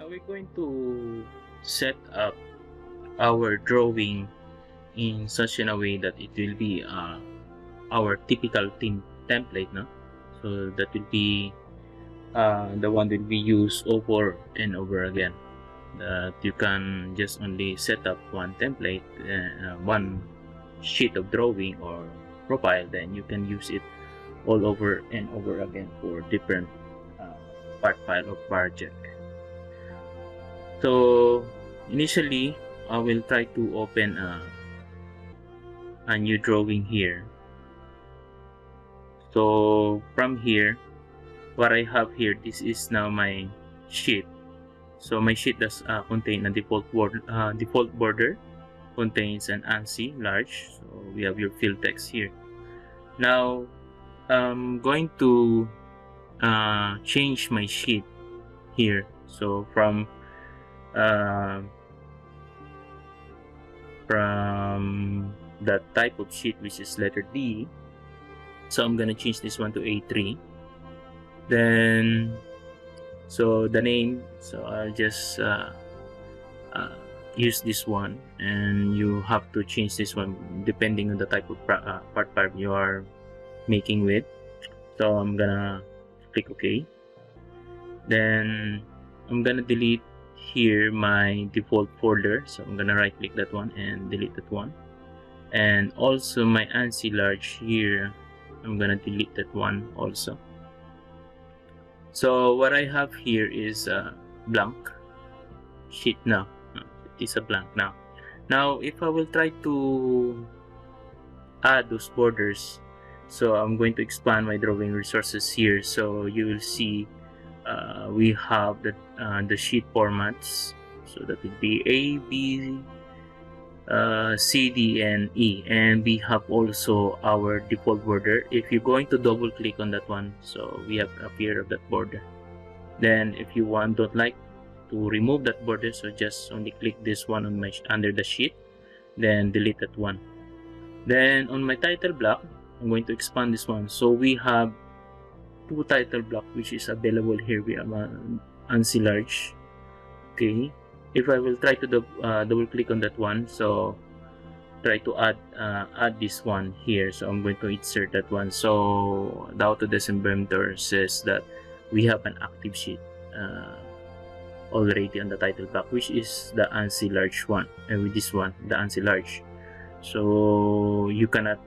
Now we're going to set up our drawing in such in a way that it will be our typical theme template, no? So that will be the one will be used over and over again. That you can just only set up one template, one sheet of drawing or profile, then you can use it all over and over again for different part file or project. So initially I will try to open a new drawing here. So from here, what I have here, this is now my sheet. So my sheet does contain a default border, contains an ANSI large. So we have your fill text here. Now I'm going to change my sheet here. So from the type of sheet, which is letter D, so I'm gonna change this one to A3. Then so the name, so I'll just use this one, and you have to change this one depending on the type of part file you are making with. So I'm gonna click OK. Then I'm gonna delete here my default folder, so I'm gonna right click that one and delete that one, and also my ANSI large here, I'm gonna delete that one also. So what I have here is a blank sheet now. It is a blank now. Now if I will try to add those borders, so I'm going to expand my drawing resources here. So you will see we have the sheet formats. So that would be A, B, C, D, and E, and we have also our default border. If you're going to double click on that one, so we have a pair of that border. Then if you don't like to remove that border, so just only click this one on my under the sheet, then delete that one. Then on my title block, I'm going to expand this one. So we have two title block which is available here. We have an ANSI large. Okay, if I will try to double click on that one, so try to add this one here. So I'm going to insert that one. So the AUTODESK Inventor says that we have an active sheet already on the title block, which is the ANSI large one, and with this one, the ANSI large. So you cannot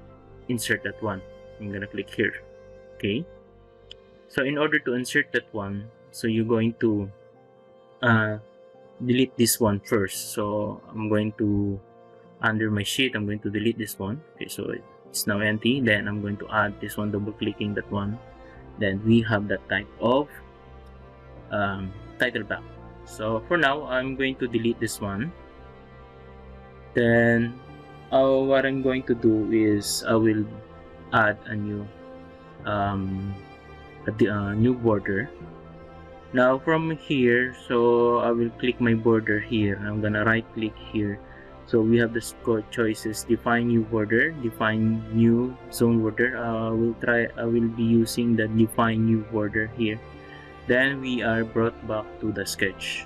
insert that one. I'm gonna click here. Okay, so in order to insert that one, so you're going to delete this one first. So I'm going to, under my sheet, I'm going to delete this one. Okay, so it's now empty. Then I'm going to add this one, double clicking that one. Then we have that type of title block. So for now, I'm going to delete this one. Then what I'm going to do is I will add a new new border. Now from here, so I will click my border here. I'm gonna right click here. So we have the choices: define new border, define new zone border. I will be using the define new border here. Then we are brought back to the sketch.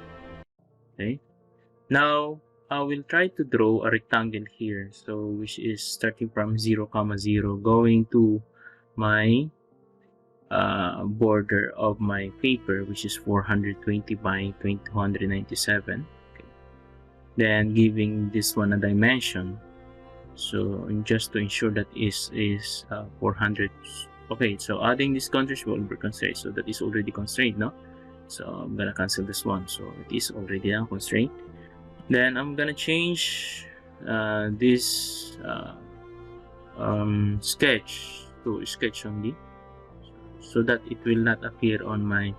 Okay, now I will try to draw a rectangle here, so which is starting from 0, 0, going to my border of my paper, which is 420 by 297. Okay. Then giving this one a dimension, so just to ensure that is 400. Okay, so adding this constraint will be constraint, so that is already constrained, no? So I'm gonna cancel this one, so it is already a constraint. Then I'm gonna change this sketch to sketch only, so that it will not appear on my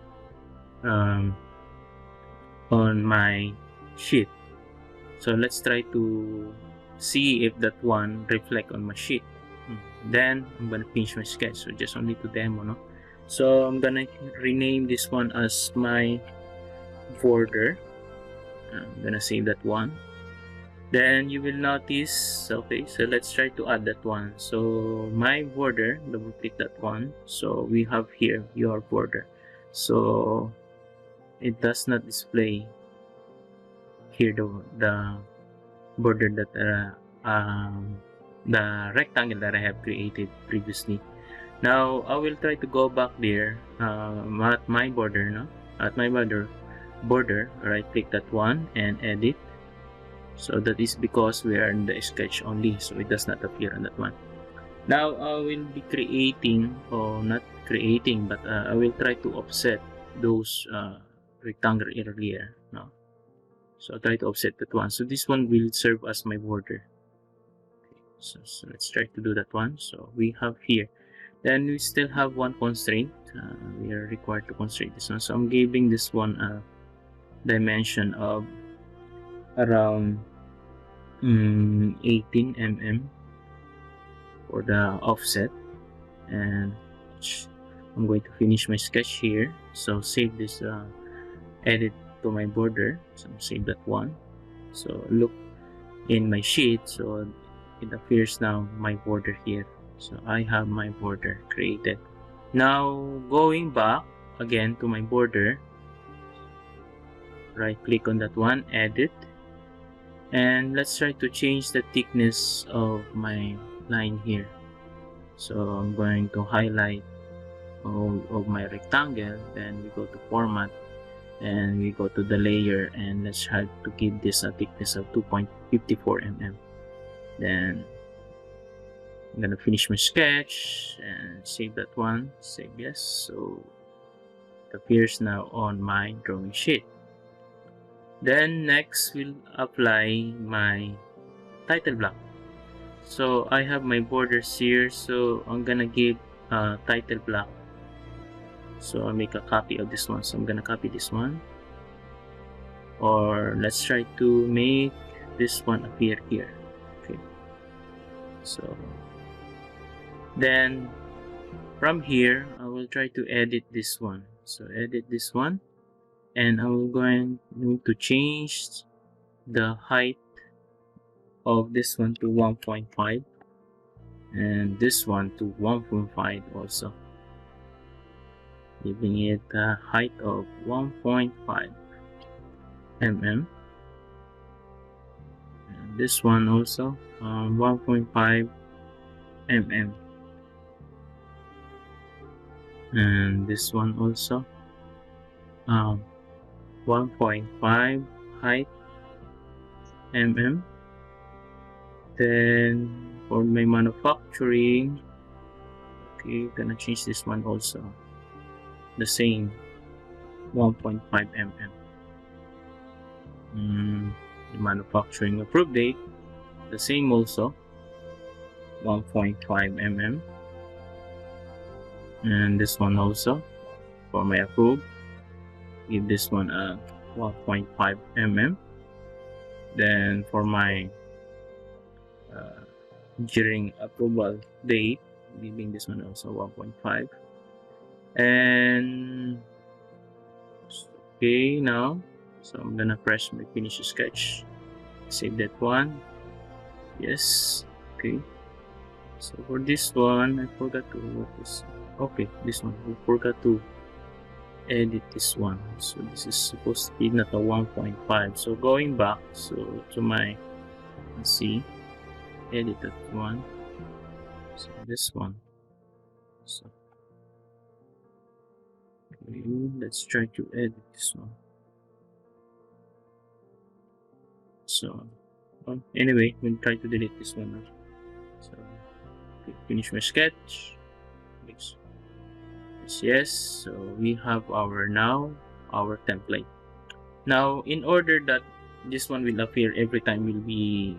sheet. So let's try to see if that one reflect on my sheet. Then I'm gonna finish my sketch, so just only to demo, no? So I'm gonna rename this one as my border. I'm gonna save that one. Then you will notice, okay, so let's try to add that one. So my border, double click that one. So we have here your border. So it does not display here the border that the rectangle that I have created previously. Now I will try to go back there at my border, no? At my border, right click that one and edit. So that is because we are in the sketch only, so it does not appear on that one. Now I will be creating, or not creating, but I will try to offset those rectangle earlier, no? So I'll try to offset that one. So this one will serve as my border. Okay, so let's try to do that one. So we have here. Then we still have one constraint. We are required to constrain this one. So I'm giving this one a dimension of around 18 mm for the offset. And I'm going to finish my sketch here. So save this edit to my border. So save that one. So look in my sheet, so it appears now my border here. So I have my border created. Now going back again to my border, right click on that one, edit, and let's try to change the thickness of my line here. So I'm going to highlight all of my rectangle, then we go to format and we go to the layer, and let's try to give this a thickness of 2.54 mm. Then I'm gonna finish my sketch and save that one, save yes. So it appears now on my drawing sheet. Then next we'll apply my title block. So I have my borders here, so I'm gonna give a title block. So I'll make a copy of this one. So I'm gonna copy this one, or let's try to make this one appear here. Okay, so then from here I will try to edit this one. So edit this one, and I'm going to change the height of this one to 1.5 and this one to 1.5 also, giving it a height of 1.5 mm, and this one also 1.5 mm, and this one also 1.5 height mm. Then for my manufacturing, okay, gonna change this one also, the same 1.5 mm. The manufacturing approved date, the same also 1.5 mm, and this one also for my approved, give this one a 1.5 mm. Then for my during approval date, giving this one also 1.5. And okay, now so I'm gonna press my finish sketch, save that one, yes. Okay, so for this one I forgot to work this. Okay, this one we forgot to edit this one, so this is supposed to be not a 1.5. so going back, so to my, let's see, edit that one, so this one, so okay, let's try to edit this one. So anyway, we'll try to delete this one now. So okay, finish my sketch, yes. So we have our our template. Now in order that this one will appear every time will be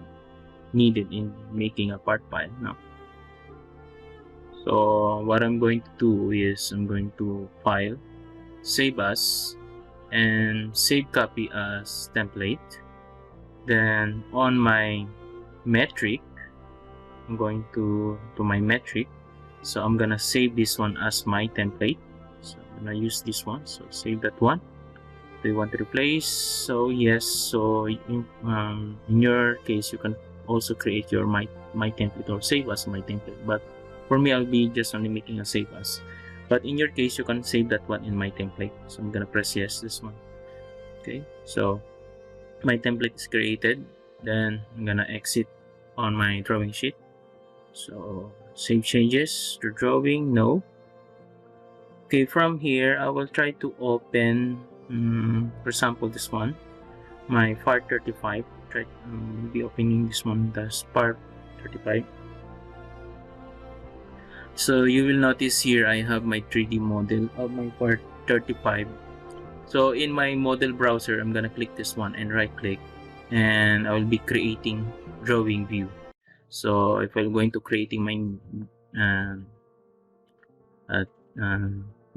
needed in making a part file now, so what I'm going to do is I'm going to file, save as, and save copy as template. Then on my metric, I'm going to my metric, so I'm gonna save this one as my template. So I'm gonna use this one, so save that one. Do you want to replace? So yes. So in your case you can also create your my template or save as my template, but for me I'll be just only making a save as, but in your case you can save that one in my template. So I'm gonna press yes, this one. Okay, so my template is created. Then I'm gonna exit on my drawing sheet. So save changes to drawing, no. Okay, from here I will try to open, for example, this one, my part 35. Try be opening this one, that's part 35. So you will notice here I have my 3D model of my part 35. So in my model browser, I'm gonna click this one and right click, and I will be creating drawing view. So if I'm going to creating my uh, uh, uh,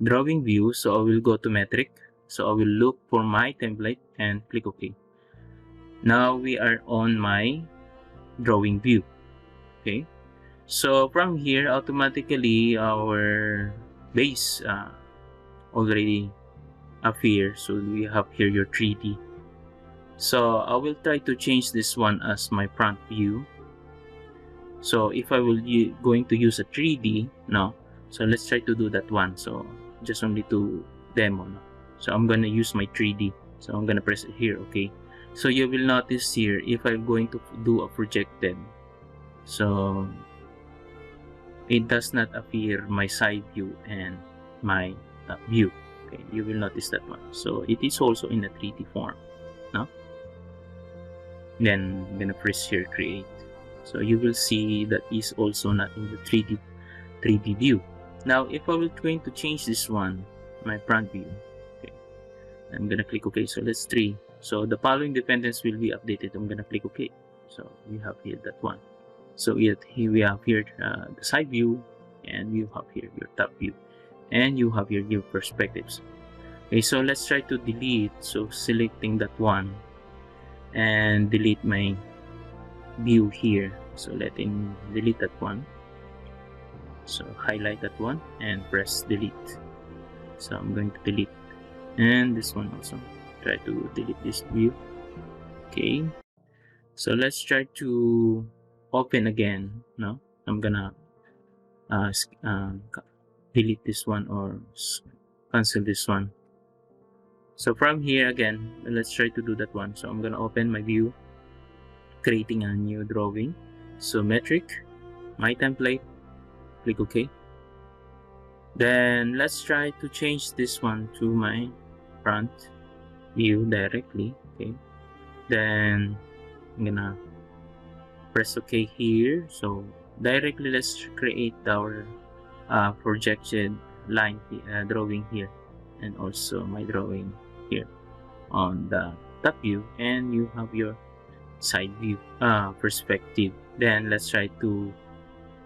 drawing view, so I will go to metric. So I will look for my template and click OK. Now we are on my drawing view. Okay, so from here automatically our base already appear. So we have here your 3D. So I will try to change this one as my front view. So if I will going to use a 3D now, so let's try to do that one. So just only to demo now. So I'm gonna use my 3D. So I'm gonna press it here, okay. So you will notice here if I'm going to do a projected, so it does not appear my side view and my view. Okay, you will notice that one. So it is also in a 3D form. No? Then I'm gonna press here create. So you will see that is also not in the 3D view. Now if I will going to change this one, my front view, okay, I'm gonna click OK. So let's 3. So the following dependence will be updated. I'm gonna click OK. So we have here that one. So here we have here the side view, and you have here your top view, and you have your view perspectives. Okay, so let's try to delete. So selecting that one and delete my view here. So letting delete that one. So highlight that one and press delete. So I'm going to delete, and this one also. Try to delete this view. Okay, so let's try to open again. No, I'm gonna delete this one or cancel this one. So from here again, let's try to do that one. So I'm gonna open my view, creating a new drawing. So metric, my template, click OK. Then let's try to change this one to my front view directly. Okay, then I'm gonna press OK here. So directly let's create our projected line drawing here, and also my drawing here on the top view, and you have your side view perspective. Then let's try to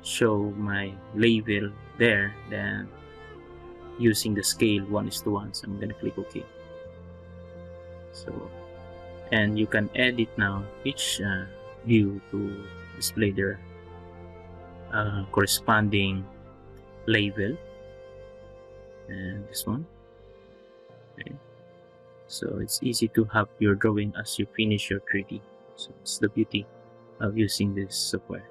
show my label there, then using the scale 1:1. So I'm gonna click OK. So, and you can edit now each view to display their corresponding label, and this one. Okay, so it's easy to have your drawing as you finish your 3D. So it's the beauty of using this software.